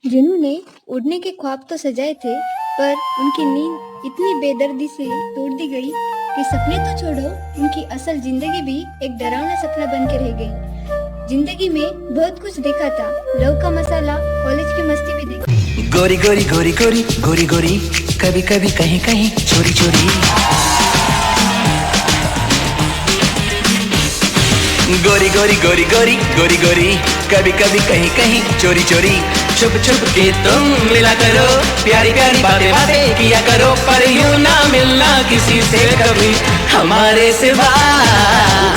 जिन्होंने उड़ने के ख्वाब तो सजाए थे, पर उनकी नींद इतनी बेदर्दी से तोड़ दी गई कि सपने तो छोड़ो, उनकी असल जिंदगी भी एक डरावना सपना बन के रह गई। जिंदगी में बहुत कुछ देखा था, लव का मसाला, कॉलेज की मस्ती भी देखी। गोरी गोरी गोरी गोरी गोरी गोरी, कभी कभी कहीं कहीं चोरी चोरी। गोरी गोरी गोरी गोरी गोरी गोरी, कभी कभी कहीं कहीं चोरी चोरी। छुप छुप के तुम मिला करो, प्यारी प्यारी बातें बातें किया करो, पर यूं ना मिलना किसी से कभी हमारे सिवा।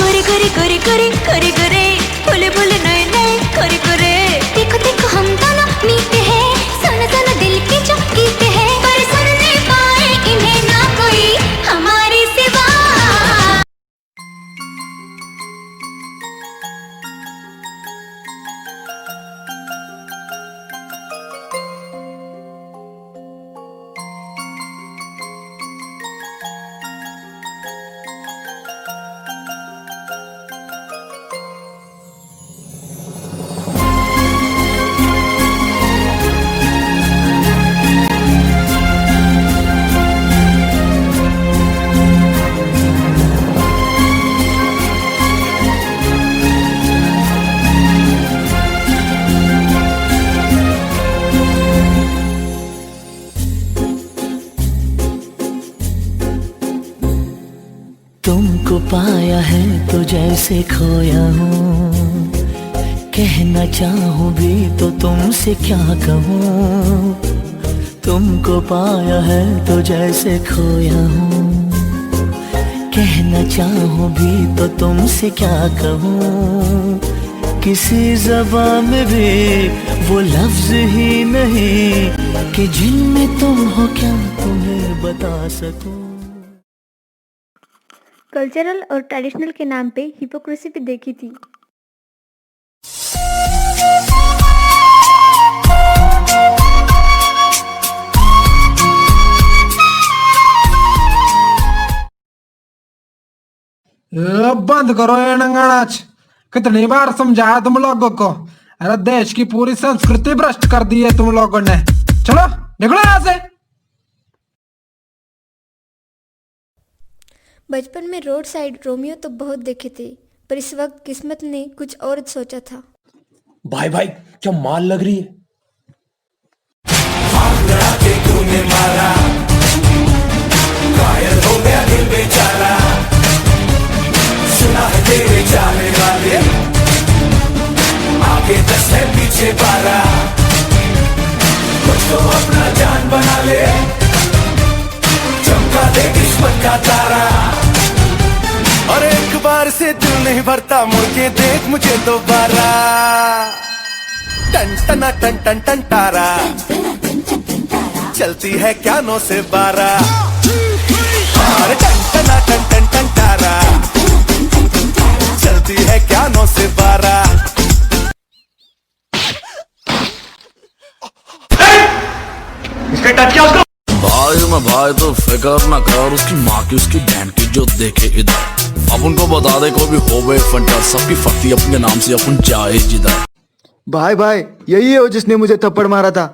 गोरी गोरी गोरी गोरी गोरी गोरी, बोले बोले नए नए गोरी गोरे। देखो देखो हम दोनों मीत हैं, सुनो सुनो दिल के जो गीत हैं, पर सुन नहीं पाए इन्हें ना कोई हमारे सिवा। तुमको पाया है तो जैसे खोया हूँ, कहना चाहूँ भी तो तुमसे क्या कहूँ। तुमको पाया है तो जैसे खोया हूँ, कहना चाहूँ भी तो तुमसे क्या कहूँ। किसी ज़बान में भी वो लफ्ज़ ही नहीं कि जिनमें तुम हो क्या तुम्हें बता सकूँ। कल्चरल और ट्रेडिशनल के नाम पे हिपोक्रेसी भी देखी थी। बंद करो ये नंगनाच। कितनी बार समझाया तुम लोगों को। अरे देश की पूरी संस्कृति भ्रष्ट कर दी है तुम लोगों ने। चलो निकलो यहाँ से। बचपन में रोड साइड रोमियो तो बहुत देखे थे, पर इस वक्त किस्मत ने कुछ और सोचा था। भाई भाई क्या माल लग रही है। तूने मारा, घायल हो गया दिल बेचारा, सुना है तेरे जाने वाले, आगे 10 है पीछे 12, कुछ तो अपना जान बना ले, चमका दे किस्मत का तारा। और एक बार से दिल नहीं भरता, मुड़ के देख मुझे दोबारा। टन टना टन टन टन तारा, चलती है क्या 9 से 12। और टन टना टन टन टन तारा, चलती है क्या 9 से 12। इसके टच किया उसको। भाई मैं भाई तो फिकर ना कर, उसकी माँ की उसकी बहन की जो देखे इधर। अब उनको बता दे कोई भी हो गए फंटा, सबकी फटी अपने नाम से अपन चाहे जिधर। भाई भाई यही है वो जिसने मुझे थप्पड़ मारा था।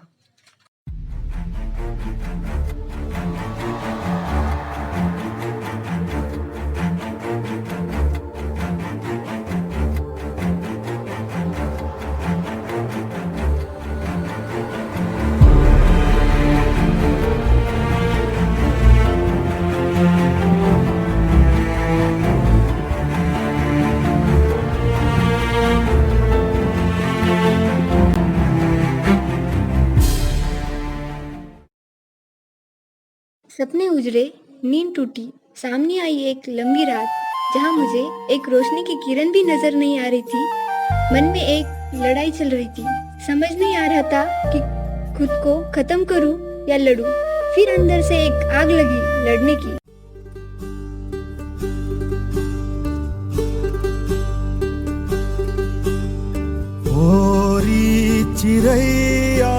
सपने उजड़े, नींद टूटी, सामने आई एक लंबी रात जहां मुझे एक रोशनी की किरण भी नजर नहीं आ रही थी। मन में एक लड़ाई चल रही थी, समझ नहीं आ रहा था कि खुद को खत्म करूं या लड़ूं। फिर अंदर से एक आग लगी लड़ने की। मोरी चिड़ैया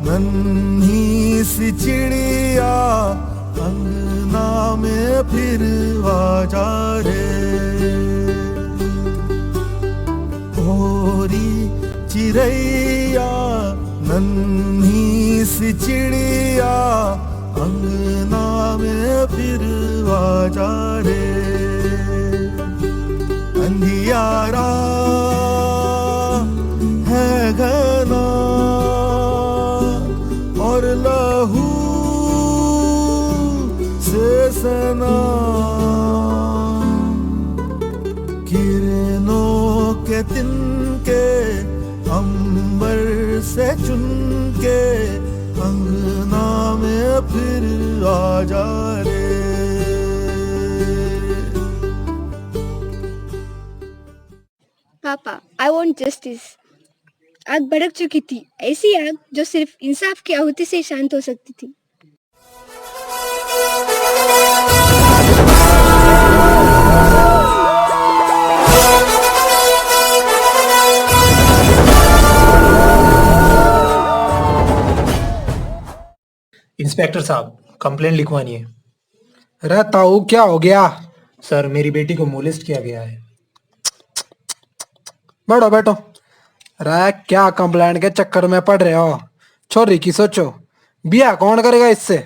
नन्ही सी चिड़िया, अंगना में फिर आजा रे। मोरी चिड़ैया नन्ही सी चिड़िया अंगना में फिर आ जा रे, अंधियारा है घना और लहू से सना, किरणों के तिनके अंबर से चुनके अंगना में फिर आ जा रे। पापा, आई वॉन्ट जस्टिस। आग भड़क चुकी थी, ऐसी आग जो सिर्फ इंसाफ की आहुति से शांत हो सकती थी। इंस्पेक्टर साहब, कंप्लेंट लिखवानी है। अरे ताऊ क्या हो गया? सर, मेरी बेटी को मोलेस्ट किया गया है। बैठो बैठो। अरे क्या कंप्लेंट के चक्कर में पड़ रहे हो? छोरी की सोचो, बिया कौन करेगा इससे?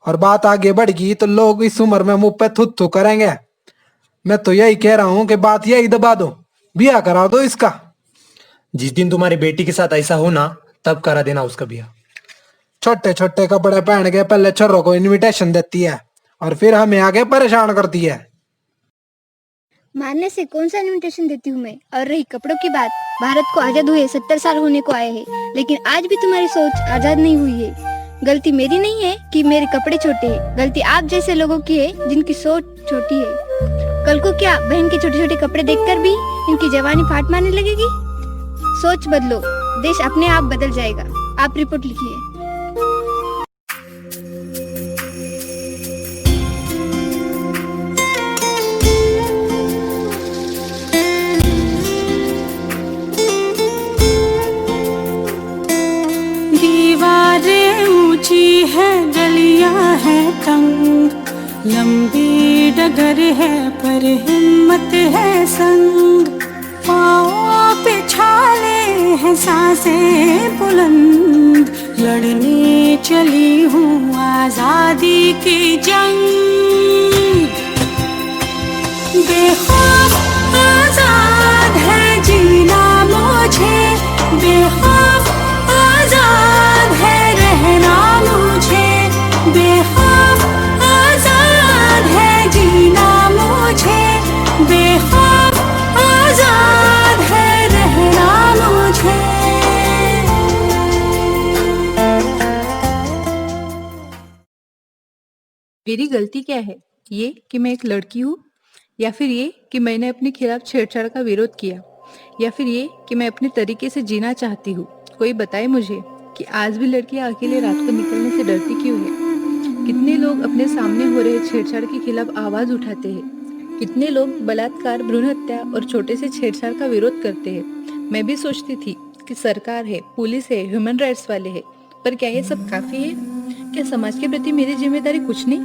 और बात आगे बढ़ गई तो लोग इस उम्र में मुंह पे थू थू करेंगे। मैं तो यही कह रहा हूँ कि बात यही दबा दो, बिया करा दो इसका। जिस दिन तुम्हारी बेटी के साथ ऐसा हो ना, तब करा देना उसका बिया। छोटे छोटे कपड़े पहन के पहले छोरों को इनविटेशन देती है और फिर हमें आगे परेशान करती है। मारने से कौन सा इन्विटेशन देती हूँ मैं? और रही कपड़ों की बात, भारत को आजाद हुए 70 साल होने को आए हैं, लेकिन आज भी तुम्हारी सोच आजाद नहीं हुई है। गलती मेरी नहीं है कि मेरे कपड़े छोटे हैं, गलती आप जैसे लोगों की है जिनकी सोच छोटी है। कल को क्या बहन के छोटे छोटे कपड़े देखकर भी इनकी जवानी फाट मारने लगेगी? सोच बदलो, देश अपने आप बदल जाएगा। आप रिपोर्ट लिखिए। दीवारें ऊंची है, गलियां है तंग, लंबी डगर है पर हिम्मत है संग, पाँव पे छाले हैं सांसें बुलंद, लड़ने चली हूँ आजादी की जंग, बेखौफ आजाद है जीना मुझे, बेखौफ आजाद है रहना मुझे, बेखौफ आजाद है जीना मुझे, बेखौफ आजाद है रहना मुझे। मेरी गलती क्या है? ये कि मैं एक लड़की हूँ, या फिर ये कि मैंने अपने खिलाफ छेड़छाड़ का विरोध किया, या फिर ये कि मैं अपने तरीके से जीना चाहती हूँ? कोई बताए मुझे कि आज भी लड़कियां अकेले रात को निकलने से डरती क्यों है? कितने लोग अपने सामने हो रहे छेड़छाड़ के खिलाफ आवाज उठाते हैं? कितने लोग बलात्कार, भ्रूण हत्या और छोटे से छेड़छाड़ का विरोध करते हैं? मैं भी सोचती थी कि सरकार है, पुलिस है, ह्यूमन राइट्स वाले हैं, पर क्या ये सब काफी है? क्या समाज के प्रति मेरी जिम्मेदारी कुछ नहीं?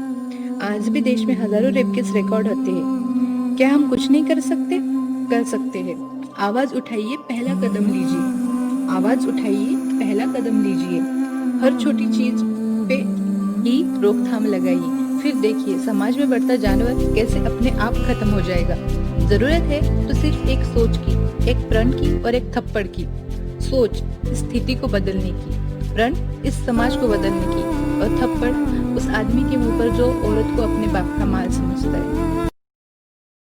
आज भी देश में हजारों रेप केस रिकॉर्ड होते हैं। क्या हम कुछ नहीं कर सकते? कर सकते हैं। आवाज उठाइए, पहला कदम लीजिए। आवाज उठाइए, पहला कदम लीजिए। हर छोटी चीज पे ही रोकथाम लगाइए, फिर देखिए समाज में बढ़ता जानवर कैसे अपने आप खत्म हो जाएगा। जरूरत है तो सिर्फ एक सोच की, एक प्रण की और एक थप्पड़ की। सोच स्थिति को बदलने की, प्रण इस समाज को बदलने की, और थप्पड़ उस आदमी के मुंह पर जो औरत को अपने बाप का माल समझता है।